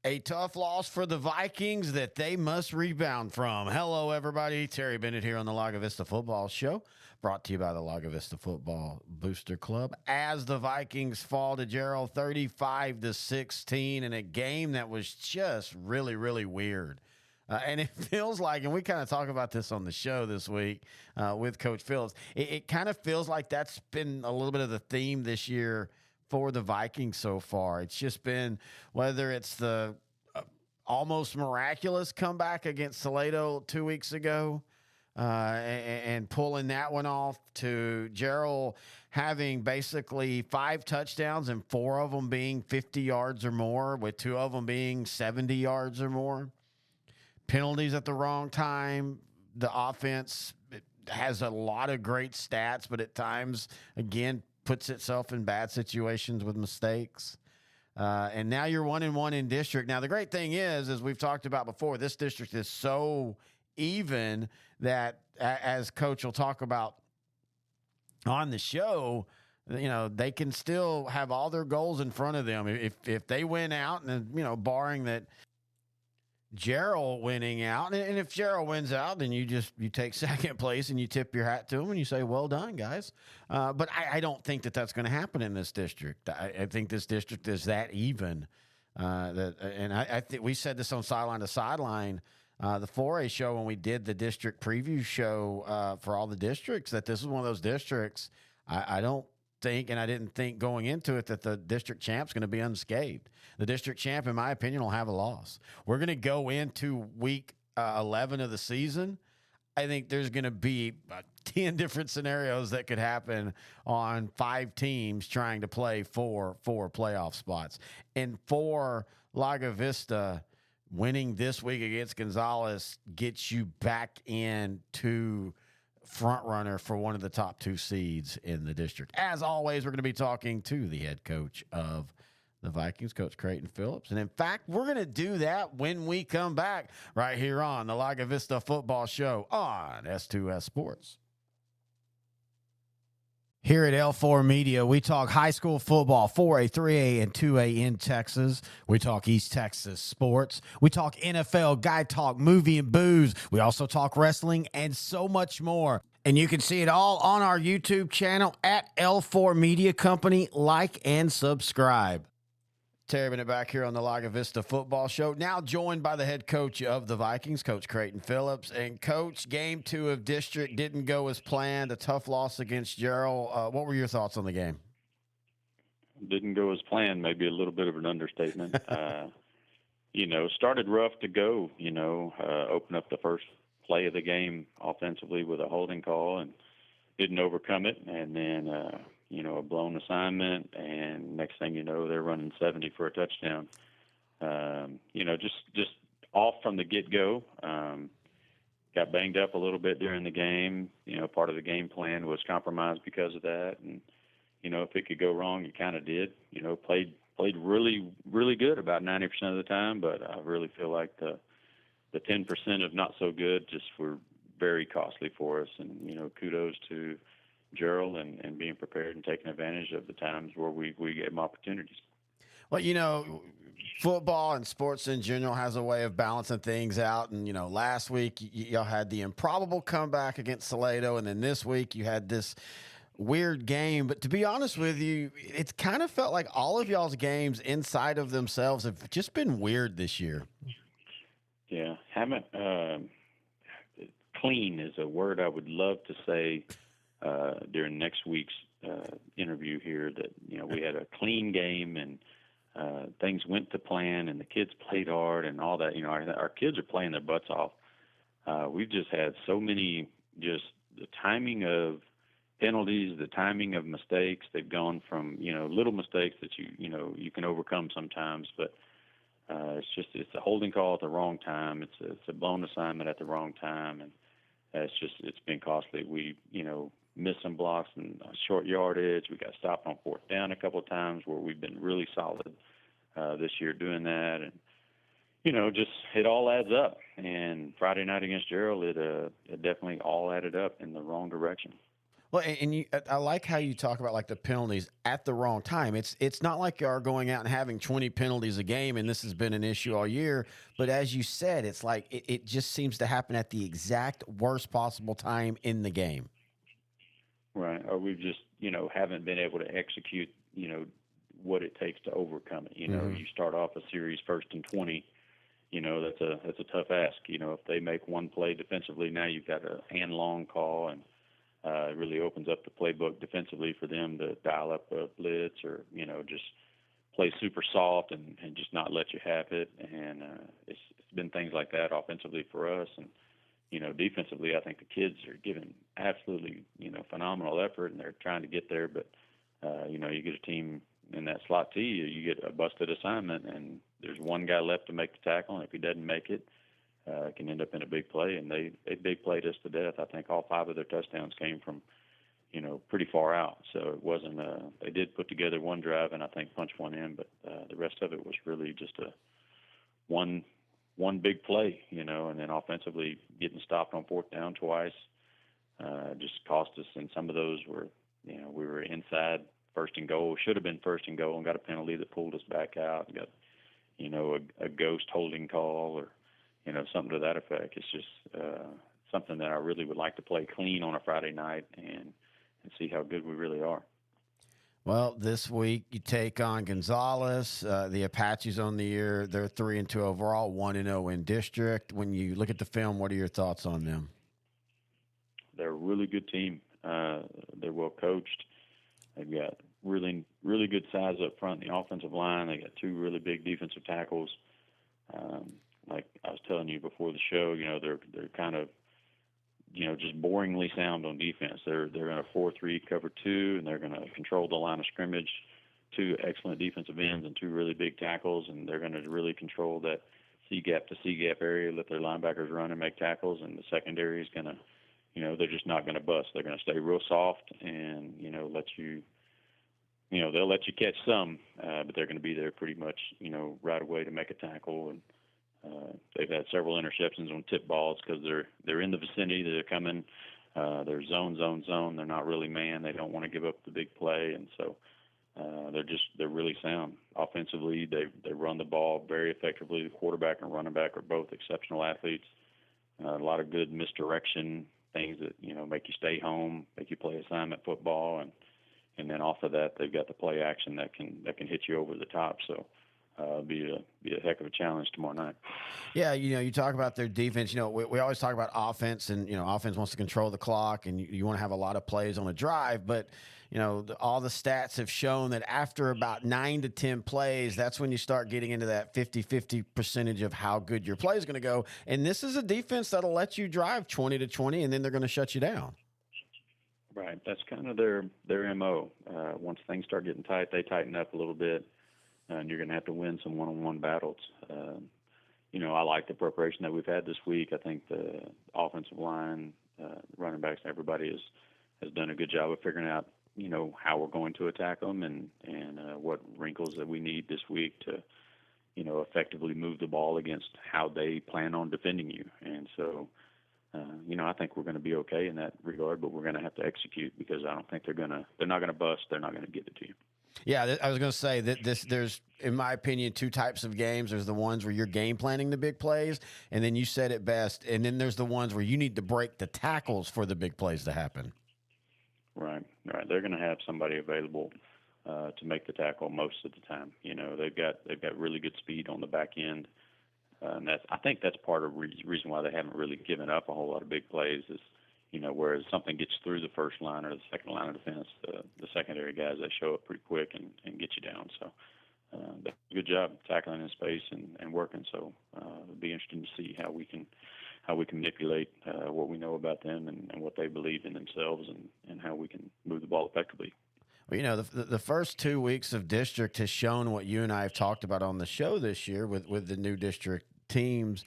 A tough loss for the Vikings that they must rebound from. Hello, everybody. Terry Bennett here on the Lago Vista Football Show, brought to you by the Lago Vista Football Booster Club. As the Vikings fall to Gerald 35-16 in a game that was just really, really weird. And it feels like, and we kind of talk about this on the show this week with Coach Phillips, it kind of feels like that's been a little bit of the theme this year for the Vikings so far. It's just been, whether it's the almost miraculous comeback against Toledo 2 weeks ago and pulling that one off, to Gerald having basically 5 touchdowns and 4 of them being 50 yards or more, with 2 of them being 70 yards or more. Penalties at the wrong time. The offense has a lot of great stats, but at times, again, puts itself in bad situations with mistakes. And now you're 1-1 in district. Now, the great thing is, as we've talked about before, this district is so even that, as Coach will talk about on the show, you know, they can still have all their goals in front of them. If they win out, and, you know, barring that Gerald winning out, and if Gerald wins out, then you take second place and you tip your hat to him and you say, well done, guys. But I don't think that that's going to happen in this district. I think this district is that even. I think we said this on Sideline to Sideline, the 4A show, when we did the district preview show for all the districts, that this is one of those districts. I don't think, and I didn't think going into it, that the district champ's going to be unscathed. The district champ, in my opinion, will have a loss. We're going to go into week 11 of the season. I think there's going to be 10 different scenarios that could happen on 5 teams trying to play for playoff spots. And for Lago Vista, winning this week against Gonzales gets you back into front runner for one of the top 2 seeds in the district. As always, we're going to be talking to the head coach of the Vikings, Coach Creighton Phillips. And in fact, we're going to do that when we come back right here on the Lago Vista Football Show on S2S Sports. Here at L4 Media, we talk high school football, 4A, 3A, and 2A in Texas. We talk East Texas sports. We talk NFL, guy talk, movie and booze. We also talk wrestling and so much more. And you can see it all on our YouTube channel at L4 Media Company. Like and subscribe. Terry Bennett back here on the Lago Vista Football Show, now joined by the head coach of the Vikings, Coach Creighton Phillips. And, Coach, game 2 of district didn't go as planned, a tough loss against Gerald. What were your thoughts on the game? Didn't go as planned, maybe a little bit of an understatement. Started rough to go, opened up the first play of the game offensively with a holding call and didn't overcome it. And then, a blown assignment, and next thing you know, they're running 70 for a touchdown. Just off from the get-go. Got banged up a little bit during the game. Part of the game plan was compromised because of that. And, if it could go wrong, it kind of did. Played really, really good about 90% of the time, but I really feel like the 10% of not so good just were very costly for us. And, kudos to Gerald and being prepared and taking advantage of the times where we gave them opportunities. Well, football and sports in general has a way of balancing things out. And, last week y'all had the improbable comeback against Toledo, and then this week you had this weird game. But to be honest with you, it's kind of felt like all of y'all's games inside of themselves have just been weird this year. Yeah, haven't clean is a word I would love to say during next week's interview here, that we had a clean game and things went to plan and the kids played hard and all that. Our kids are playing their butts off. We've just had so many, just the timing of penalties, the timing of mistakes. They've gone from little mistakes that you can overcome sometimes, but it's a holding call at the wrong time. It's a blown assignment at the wrong time, and it's been costly. We missed some blocks and short yardage. We got stopped on 4th down a couple of times where we've been really solid this year doing that. And, just it all adds up. And Friday night against Gerald, it definitely all added up in the wrong direction. Well, I like how you talk about like the penalties at the wrong time. It's not like you are going out and having 20 penalties a game, and this has been an issue all year. But as you said, it's like it just seems to happen at the exact worst possible time in the game. Right. Or we've just, haven't been able to execute, what it takes to overcome it. You start off a series 1st and 20, that's a tough ask. If they make one play defensively, now you've got a hand long call, and it really opens up the playbook defensively for them to dial up a blitz or, just play super soft and just not let you have it. And it's been things like that offensively for us. And, defensively, I think the kids are giving absolutely, phenomenal effort, and they're trying to get there. But, you get a team in that slot T, you get a busted assignment, and there's one guy left to make the tackle, and if he doesn't make it, it can end up in a big play. And they big played us to death. I think all 5 of their touchdowns came from, pretty far out. So it wasn't they did put together one drive and I think punch one in, but the rest of it was really just one big play, and then offensively getting stopped on 4th down twice just cost us. And some of those were, we were inside 1st and goal, should have been 1st and goal, and got a penalty that pulled us back out, and got, a ghost holding call or, something to that effect. It's just something that I really would like to play clean on a Friday night and see how good we really are. Well, this week you take on Gonzales. The Apaches on the year, they're 3-2 overall, 1-0 in district. When you look at the film, what are your thoughts on them? They're a really good team. They're well coached. They've got really, really good size up front in the offensive line. They got 2 really big defensive tackles. Like I was telling you before the show, they're kind of, just boringly sound on defense. They're in a 4-3 cover 2, and they're going to control the line of scrimmage. 2 excellent defensive ends and 2 really big tackles, and they're going to really control that C gap to C gap area, let their linebackers run and make tackles, and the secondary is going to, they're just not going to bust. They're going to stay real soft and, let you, they'll let you catch some, but they're going to be there pretty much, right away to make a tackle. And they've had several interceptions on tip balls because they're in the vicinity. They're coming. They're zone. They're not really man. They don't want to give up the big play, and so they're really sound offensively. They run the ball very effectively. The quarterback and running back are both exceptional athletes. A lot of good misdirection things that make you stay home, make you play assignment football, and then off of that they've got the play action that can hit you over the top. So. Be a heck of a challenge tomorrow night. Yeah, you talk about their defense. We always talk about offense, and offense wants to control the clock, and you want to have a lot of plays on a drive. But all the stats have shown that after about 9 to 10 plays, that's when you start getting into that 50-50 percentage of how good your play is going to go. And this is a defense that'll let you drive 20 to 20, and then they're going to shut you down. Right, that's kind of their MO. Once things start getting tight, they tighten up a little bit. And you're going to have to win some one-on-one battles. I like the preparation that we've had this week. I think the offensive line, running backs, everybody has done a good job of figuring out, how we're going to attack them and what wrinkles that we need this week to, effectively move the ball against how they plan on defending you. And so, I think we're going to be okay in that regard, but we're going to have to execute because I don't think they're not going to bust. They're not going to get it to you. Yeah, I was going to say that there's, in my opinion, 2 types of games. There's the ones where you're game planning the big plays, and then you said it best, and then there's the ones where you need to break the tackles for the big plays to happen. Right. They're going to have somebody available to make the tackle most of the time. They've got really good speed on the back end, and I think that's part of the reason why they haven't really given up a whole lot of big plays is. Whereas something gets through the first line or the second line of defense, the secondary guys, they show up pretty quick and get you down. So they do a good job tackling in space and working. So it'll be interesting to see how we can manipulate what we know about them and what they believe in themselves and how we can move the ball effectively. Well, the first 2 weeks of district has shown what you and I have talked about on the show this year with the new district teams.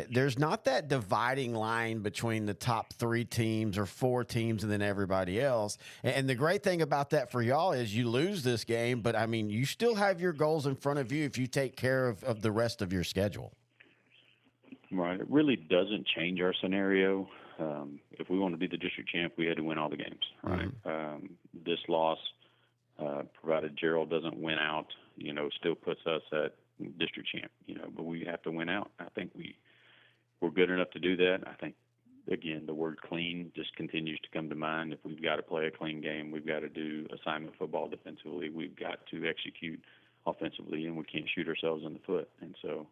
There's not that dividing line between the top 3 teams or 4 teams and then everybody else. And the great thing about that for y'all is you lose this game, but I mean, you still have your goals in front of you if you take care of the rest of your schedule. Right. It really doesn't change our scenario. If we want to be the district champ, we had to win all the games. Right. This loss, provided Gerald doesn't win out, still puts us at district champ. But we have to win out. I think we're good enough to do that. I think, again, the word clean just continues to come to mind. If we've got to play a clean game, we've got to do assignment football defensively. We've got to execute offensively, and we can't shoot ourselves in the foot. And so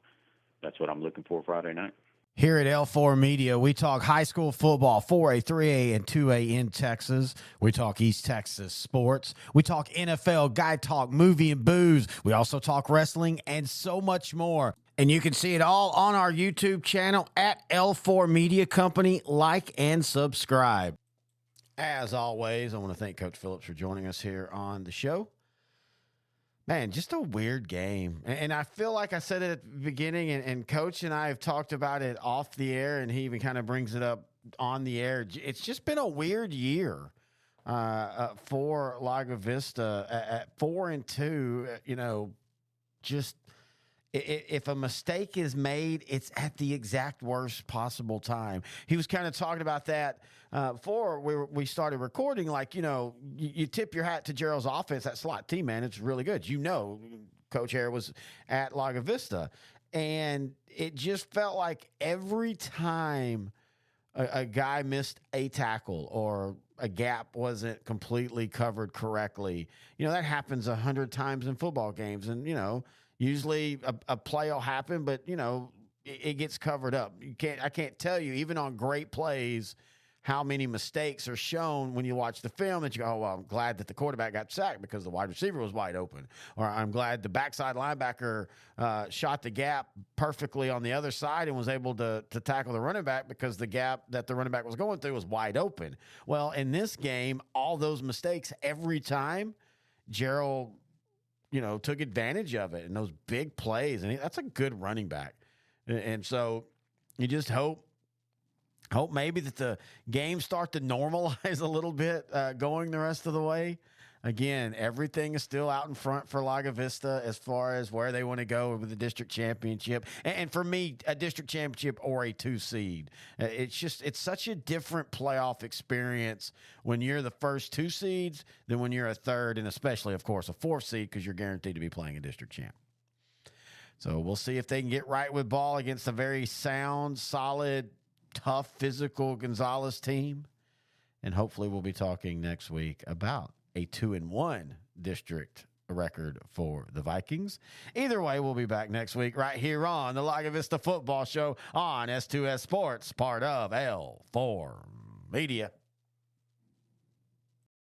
that's what I'm looking for Friday night. Here at L4 Media, we talk high school football, 4A, 3A, and 2A in Texas. We talk East Texas sports. We talk NFL, guy talk, movie and booze. We also talk wrestling and so much more. And you can see it all on our YouTube channel at L4 Media Company. Like and subscribe. As always, I want to thank Coach Phillips for joining us here on the show. Man, just a weird game. And I feel like I said it at the beginning, and Coach and I have talked about it off the air, and he even kind of brings it up on the air. It's just been a weird year for Lago Vista at 4-2. Just if a mistake is made, it's at the exact worst possible time. He was kind of talking about that before we started recording. Like, you tip your hat to Gerald's offense, that slot team, man. It's really good. Coach Hare was at Lago Vista. And it just felt like every time a guy missed a tackle or a gap wasn't completely covered correctly, that happens 100 times in football games. And, usually a play will happen, but, it gets covered up. I can't tell you, even on great plays, how many mistakes are shown when you watch the film that you go, oh, well, I'm glad that the quarterback got sacked because the wide receiver was wide open. Or I'm glad the backside linebacker shot the gap perfectly on the other side and was able to tackle the running back because the gap that the running back was going through was wide open. Well, in this game, all those mistakes, every time, Gerald, took advantage of it and those big plays. And that's a good running back. And so you just hope maybe that the games start to normalize a little bit going the rest of the way. Again, everything is still out in front for Lago Vista as far as where they want to go with the district championship. And for me, a district championship or a 2 seed. It's such a different playoff experience when you're the first 2 seeds than when you're a third, and especially, of course, a 4th seed because you're guaranteed to be playing a district champ. So we'll see if they can get right with ball against a very sound, solid, tough, physical Gonzales team. And hopefully we'll be talking next week about a 2-1 district record for the Vikings. Either way, we'll be back next week right here on the Lago Vista Football Show on S2S Sports, part of L4 Media.